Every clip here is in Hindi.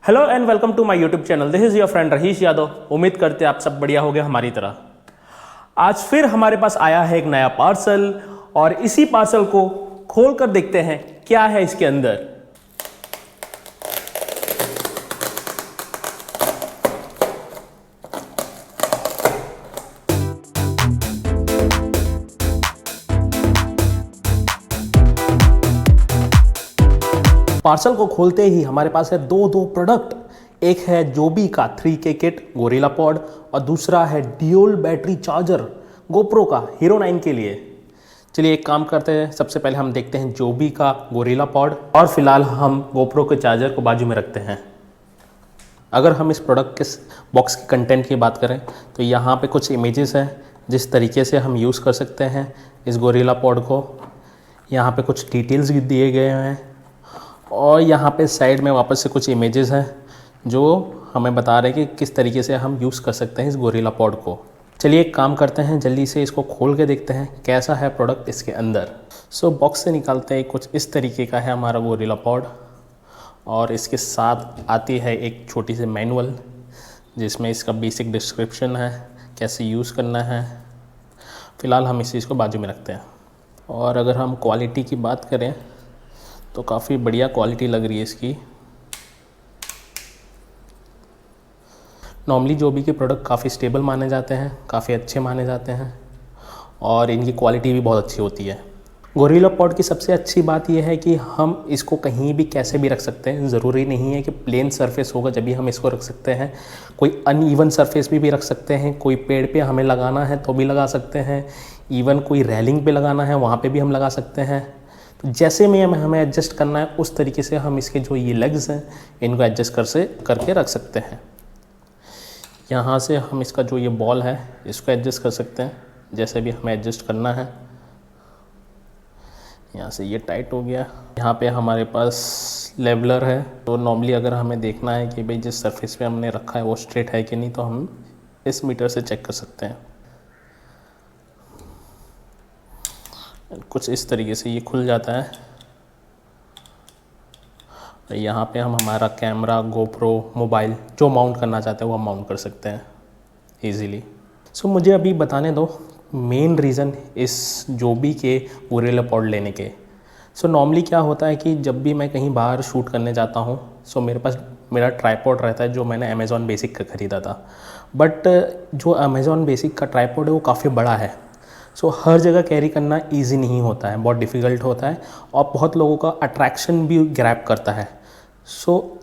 Hello and welcome to my YouTube channel. This is your friend Rahish Yadav. उम्मीद करते हैं आप सब बढ़िया हो गए हमारी तरह। आज फिर हमारे पास आया है एक नया पार्सल और इसी पार्सल को खोल कर देखते हैं क्या है इसके अंदर। पार्सल को खोलते ही हमारे पास है दो प्रोडक्ट। एक है जोबी का 3K किट गोरिल्ला पॉड और दूसरा है ड्यूल बैटरी चार्जर गोप्रो का हीरो 9 के लिए। चलिए एक काम करते हैं, सबसे पहले हम देखते हैं जोबी का गोरिल्ला पॉड और फिलहाल हम गोप्रो के चार्जर को बाजू में रखते हैं। अगर हम इस प्रोडक्ट के बॉक्स के कंटेंट की बात करें तो यहाँ पे कुछ इमेजेस हैं जिस तरीके से हम यूज़ कर सकते हैं इस गोरिल्ला पॉड को। यहाँ पे कुछ डिटेल्स भी दिए गए हैं और यहाँ पे साइड में वापस से कुछ इमेजेस हैं जो हमें बता रहे हैं कि किस तरीके से हम यूज़ कर सकते हैं इस गोरिल्ला पॉड को। चलिए एक काम करते हैं, जल्दी से इसको खोल के देखते हैं कैसा है प्रोडक्ट इसके अंदर। बॉक्स से निकालते हैं, कुछ इस तरीके का है हमारा गोरिल्ला पॉड और इसके साथ आती है एक छोटी सी मैनुअल जिसमें इसका बेसिक डिस्क्रिप्शन है, कैसे यूज़ करना है। फ़िलहाल हम इस चीज़ को बाजू में रखते हैं। और अगर हम क्वालिटी की बात करें तो काफ़ी बढ़िया क्वालिटी लग रही है इसकी। नॉर्मली जोबी के प्रोडक्ट काफ़ी स्टेबल माने जाते हैं, काफ़ी अच्छे माने जाते हैं और इनकी क्वालिटी भी बहुत अच्छी होती है। गोरिल्ला पॉड की सबसे अच्छी बात यह है कि हम इसको कहीं भी कैसे भी रख सकते हैं। ज़रूरी नहीं है कि प्लेन सरफेस होगा जब भी हम इसको रख सकते हैं, कोई अनइवन सरफेस भी रख सकते हैं। कोई पेड़ पे हमें लगाना है तो भी लगा सकते हैं, इवन कोई रेलिंग पे लगाना है वहाँ पे भी हम लगा सकते हैं। तो जैसे में हमें एडजस्ट करना है उस तरीके से हम इसके जो ये लेग्स हैं इनको एडजस्ट करके रख सकते हैं। यहाँ से हम इसका जो ये बॉल है इसको एडजस्ट कर सकते हैं जैसे भी हमें एडजस्ट करना है। यहाँ से ये टाइट हो गया। यहाँ पे हमारे पास लेवलर है, तो नॉर्मली अगर हमें देखना है कि भाई जिस सरफेस पे हमने रखा है वो स्ट्रेट है कि नहीं तो हम इस मीटर से चेक कर सकते हैं। कुछ इस तरीके से ये खुल जाता है। यहाँ पे हम हमारा कैमरा, गोप्रो, मोबाइल जो माउंट करना चाहते हैं वो हम माउंट कर सकते हैं इजीली। मुझे अभी बताने दो मेन रीज़न इस जोबी के गोरिल्ला पॉड लेने के। नॉर्मली क्या होता है कि जब भी मैं कहीं बाहर शूट करने जाता हूँ मेरे पास मेरा ट्राइपॉड रहता है जो मैंने अमेज़ॉन बेसिक का ख़रीदा था। बट जो अमेज़ॉन बेसिक का ट्राइपॉड है वो काफ़ी बड़ा है। हर जगह कैरी करना इजी नहीं होता है, बहुत डिफ़िकल्ट होता है और बहुत लोगों का अट्रैक्शन भी ग्रैब करता है।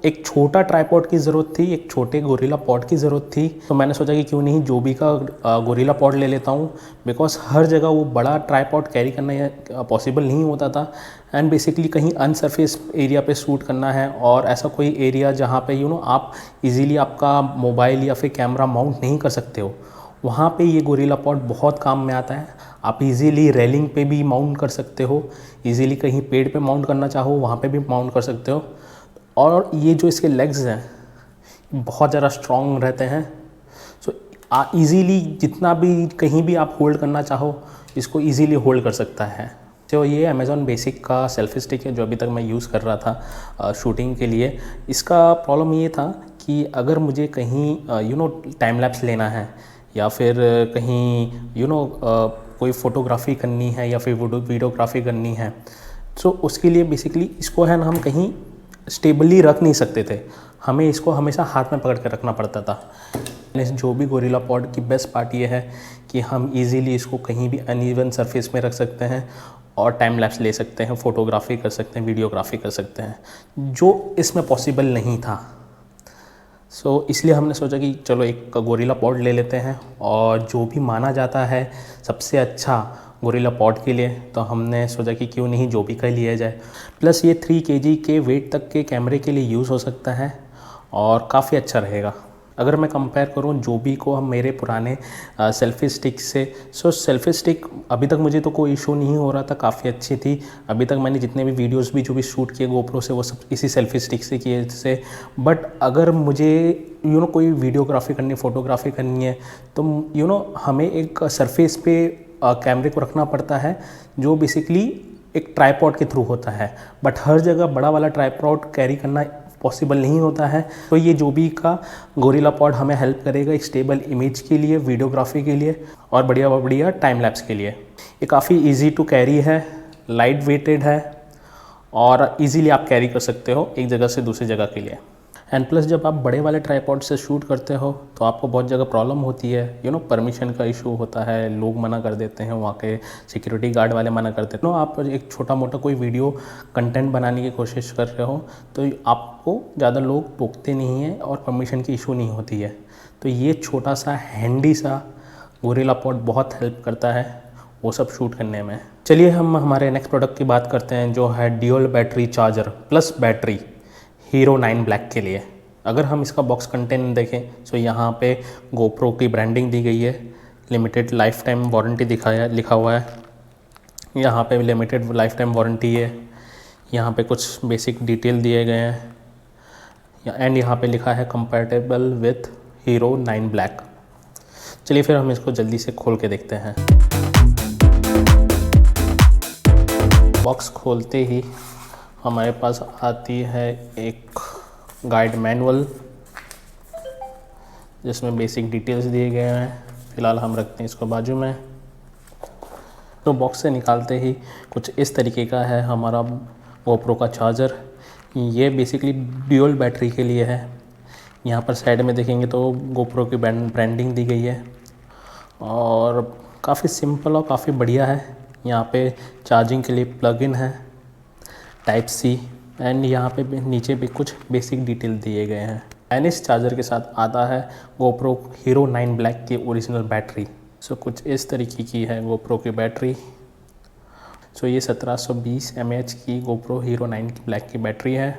एक छोटा ट्राइपॉड की ज़रूरत थी, एक छोटे गोरिल्ला पॉड की ज़रूरत थी। तो मैंने सोचा कि क्यों नहीं जोबी का गोरिल्ला पॉड ले लेता हूँ, बिकॉज हर जगह वो बड़ा ट्राइपॉड कैरी करना पॉसिबल नहीं होता था। एंड बेसिकली कहीं अनसरफेस एरिया पे शूट करना है और ऐसा कोई एरिया जहाँ पे आप इजीली आपका मोबाइल या फिर कैमरा माउंट नहीं कर सकते हो, वहाँ पे ये गोरिल्ला पॉड बहुत काम में आता है। आप इजीली रेलिंग पे भी माउंट कर सकते हो, इजीली कहीं पेड़ पे माउंट करना चाहो वहाँ पे भी माउंट कर सकते हो। और ये जो इसके लेग्स हैं बहुत ज़्यादा स्ट्रॉन्ग रहते हैं। इजीली जितना भी कहीं भी आप होल्ड करना चाहो इसको इजीली होल्ड कर सकता है। ये अमेज़ॉन बेसिक का सेल्फी स्टिक है जो अभी तक मैं यूज़ कर रहा था शूटिंग के लिए। इसका प्रॉब्लम ये था कि अगर मुझे कहीं टाइम लैप्स लेना है या फिर कहीं कोई फ़ोटोग्राफी करनी है या फिर वीडियोग्राफी करनी है, उसके लिए बेसिकली इसको है ना हम कहीं स्टेबली रख नहीं सकते थे, हमें इसको हमेशा हाथ में पकड़ कर रखना पड़ता था। जो भी गोरिल्ला पॉड की बेस्ट पार्ट ये है कि हम इजीली इसको कहीं भी अनइवन सरफेस में रख सकते हैं और टाइम लैप्स ले सकते हैं, फ़ोटोग्राफी कर सकते हैं, वीडियोग्राफी कर सकते हैं, जो इसमें पॉसिबल नहीं था। इसलिए हमने सोचा कि चलो एक गोरिल्ला पॉड ले लेते हैं और जो भी माना जाता है सबसे अच्छा गोरिल्ला पॉड के लिए, तो हमने सोचा कि क्यों नहीं जोबी का लिया जाए। प्लस ये 3 kg के वेट तक के कैमरे के लिए यूज़ हो सकता है और काफ़ी अच्छा रहेगा। अगर मैं कंपेयर करूँ जोबी को हम मेरे पुराने सेल्फी स्टिक से, सेल्फी स्टिक अभी तक मुझे तो कोई इशू नहीं हो रहा था, काफ़ी अच्छी थी। अभी तक मैंने जितने भी वीडियोस भी जो भी शूट किए गोप्रो से वो सब इसी सेल्फी स्टिक से किए से। बट अगर मुझे कोई वीडियोग्राफी करनी, फ़ोटोग्राफी करनी है तो हमें एक सरफेस पे कैमरे को रखना पड़ता है जो बेसिकली एक ट्राइपॉड के थ्रू होता है। बट हर जगह बड़ा वाला ट्राइपॉड कैरी करना पॉसिबल नहीं होता है। तो ये जो भी का गोरिल्ला पॉड हमें हेल्प करेगा एक स्टेबल इमेज के लिए, वीडियोग्राफी के लिए और बढ़िया बढ़िया टाइम लैप्स के लिए। ये काफ़ी ईजी टू कैरी है, लाइट वेटेड है और इजीली आप कैरी कर सकते हो एक जगह से दूसरी जगह के लिए। एंड प्लस जब आप बड़े वाले ट्राइपॉड से शूट करते हो तो आपको बहुत जगह प्रॉब्लम होती है, परमिशन का इशू होता है, लोग मना कर देते हैं, वहाँ के सिक्योरिटी गार्ड वाले मना करते हैं। आप एक छोटा मोटा कोई वीडियो कंटेंट बनाने की कोशिश कर रहे हो तो आपको ज़्यादा लोग टोकते नहीं हैं और परमिशन की इशू नहीं होती है। तो ये छोटा सा हैंडी सा गोरिल्ला पॉड बहुत हेल्प करता है वो सब शूट करने में। चलिए हम हमारे नेक्स्ट प्रोडक्ट की बात करते हैं जो है dual battery charger plus battery hero 9 black के लिए। अगर हम इसका बॉक्स कंटेंट देखें तो यहाँ पे गोप्रो की ब्रांडिंग दी गई है, लिमिटेड लाइफ टाइम वारंटी लिखा हुआ है, यहाँ पे लिमिटेड लाइफ टाइम वारंटी है, यहाँ पे कुछ बेसिक डिटेल दिए गए हैं एंड यहाँ पे लिखा है कंपैटिबल विथ हीरो 9 ब्लैक। चलिए फिर हम इसको जल्दी से खोल के देखते हैं। बॉक्स खोलते ही हमारे पास आती है एक गाइड मैनुअल जिसमें बेसिक डिटेल्स दिए गए हैं। फ़िलहाल हम रखते हैं इसको बाजू में। तो बॉक्स से निकालते ही कुछ इस तरीके का है हमारा गोप्रो का चार्जर। ये बेसिकली ड्यूअल बैटरी के लिए है। यहाँ पर साइड में देखेंगे तो गोप्रो की ब्रांडिंग दी गई है और काफ़ी सिंपल और काफ़ी बढ़िया है। यहाँ पे चार्जिंग के लिए प्लग इन है टाइप सी एंड यहाँ पे नीचे भी कुछ बेसिक डिटेल दिए गए हैं। एंड इस चार्जर के साथ आता है गोप्रो हीरो 9 ब्लैक की ओरिजिनल बैटरी। सो कुछ इस तरीके की है गोप्रो की बैटरी। सो ये 1720 mAh की गोप्रो हीरो 9 की ब्लैक की बैटरी है।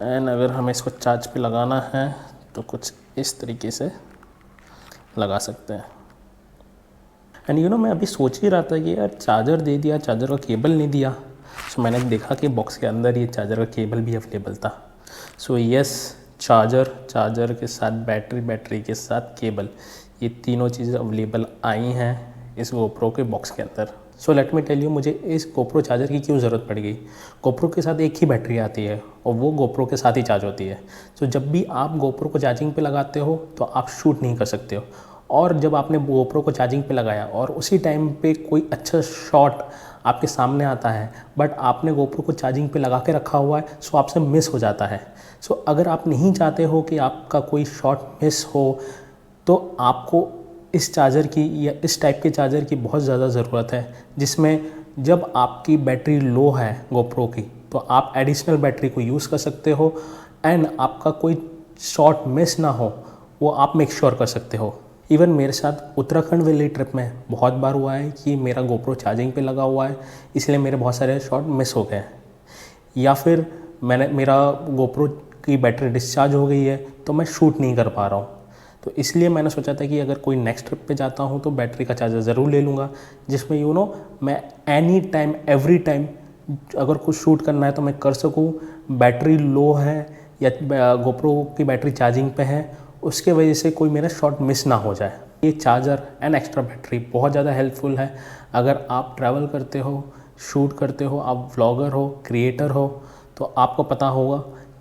एंड अगर हमें इसको चार्ज पे लगाना है तो कुछ इस तरीके से लगा सकते हैं। एंड मैं अभी सोच ही रहा था कि यार चार्जर दे दिया, चार्जर का केबल नहीं दिया। सो मैंने देखा कि बॉक्स के अंदर ये चार्जर का केबल भी अवेलेबल था। सो यस, चार्जर के साथ बैटरी के साथ केबल, ये तीनों चीज़ें अवेलेबल आई हैं इस गोप्रो के बॉक्स के अंदर। So let me tell you मुझे इस गोप्रो चार्जर की क्यों ज़रूरत पड़ गई। गोप्रो के साथ एक ही बैटरी आती है और वो गोप्रो के साथ ही चार्ज होती है। सो जब भी आप गोप्रो को चार्जिंग पे लगाते हो तो आप शूट नहीं कर सकते हो। और जब आपने गोप्रो को चार्जिंग पे लगाया और उसी टाइम पे कोई अच्छा शॉट आपके सामने आता है बट आपने गोप्रो को चार्जिंग पे लगा के रखा हुआ है, सो आपसे मिस हो जाता है। सो अगर आप नहीं चाहते हो कि आपका कोई शॉट मिस हो तो आपको इस चार्जर की या इस टाइप के चार्जर की बहुत ज़्यादा ज़रूरत है, जिसमें जब आपकी बैटरी लो है गोप्रो की तो आप एडिशनल बैटरी को यूज़ कर सकते हो एंड आपका कोई शॉट मिस ना हो वो आप मेक श्योर कर सकते हो। इवन मेरे साथ उत्तराखंड वाली ट्रिप में बहुत बार हुआ है कि मेरा गोप्रो चार्जिंग पे लगा हुआ है इसलिए मेरे बहुत सारे शॉट मिस हो गए, या फिर मेरा गोप्रो की बैटरी डिस्चार्ज हो गई है तो मैं शूट नहीं कर पा रहा हूँ। तो इसलिए मैंने सोचा था कि अगर कोई नेक्स्ट ट्रिप पे जाता हूँ तो बैटरी का चार्जर ज़रूर ले लूँगा, जिसमें मैं एनी टाइम एवरी टाइम अगर कुछ शूट करना है तो मैं कर सकूँ। बैटरी लो है या गोप्रो की बैटरी चार्जिंग पे है उसके वजह से कोई मेरा शॉट मिस ना हो जाए। ये चार्जर एंड एक्स्ट्रा बैटरी बहुत ज़्यादा हेल्पफुल है अगर आप ट्रैवल करते हो, शूट करते हो, आप व्लॉगर हो, क्रिएटर हो, तो आपको पता होगा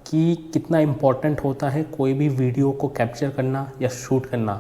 कि कितना इम्पॉर्टेंट होता है कोई भी वीडियो को कैप्चर करना या शूट करना,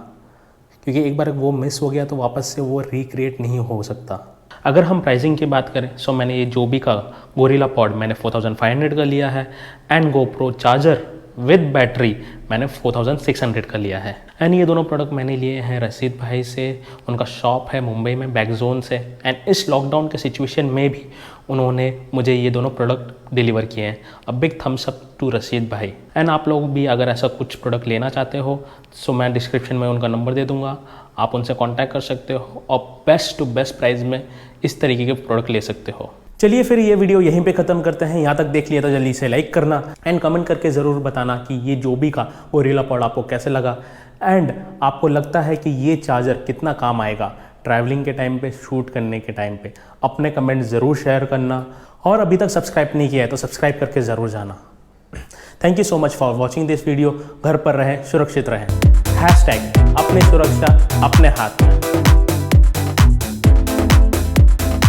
क्योंकि एक बार वो मिस हो गया तो वापस से वो रिक्रिएट नहीं हो सकता। अगर हम प्राइसिंग की बात करें सो मैंने ये जो भी का गोरिल्ला पॉड मैंने 4500 का लिया है and GoPro charger with battery मैंने 4600 का लिया है। एंड ये दोनों प्रोडक्ट मैंने लिए हैं रशीद भाई से, उनका शॉप है मुंबई में बैक जोन से। एंड इस लॉकडाउन के सिचुएशन में भी उन्होंने मुझे ये दोनों प्रोडक्ट डिलीवर किए हैं। A big thumbs up to Rashid भाई। एंड आप लोग भी अगर ऐसा कुछ प्रोडक्ट लेना चाहते हो सो मैं डिस्क्रिप्शन में उनका नंबर दे दूँगा, आप उनसे कॉन्टैक्ट कर सकते हो और बेस्ट टू बेस्ट प्राइस में इस तरीके के प्रोडक्ट ले सकते हो। चलिए फिर ये वीडियो यहीं पे ख़त्म करते हैं। यहाँ तक देख लिया तो जल्दी से लाइक करना एंड कमेंट करके ज़रूर बताना कि ये जो भी का गोरिल्ला पॉड आपको कैसे लगा एंड आपको लगता है कि ये चार्जर कितना काम आएगा ट्रैवलिंग के टाइम पे, शूट करने के टाइम पे। अपने कमेंट ज़रूर शेयर करना और अभी तक सब्सक्राइब नहीं किया है तो सब्सक्राइब करके ज़रूर जाना। Thank you so much for watching this video. घर पर रहें, सुरक्षित रहें। # अपनी सुरक्षा अपने हाथ।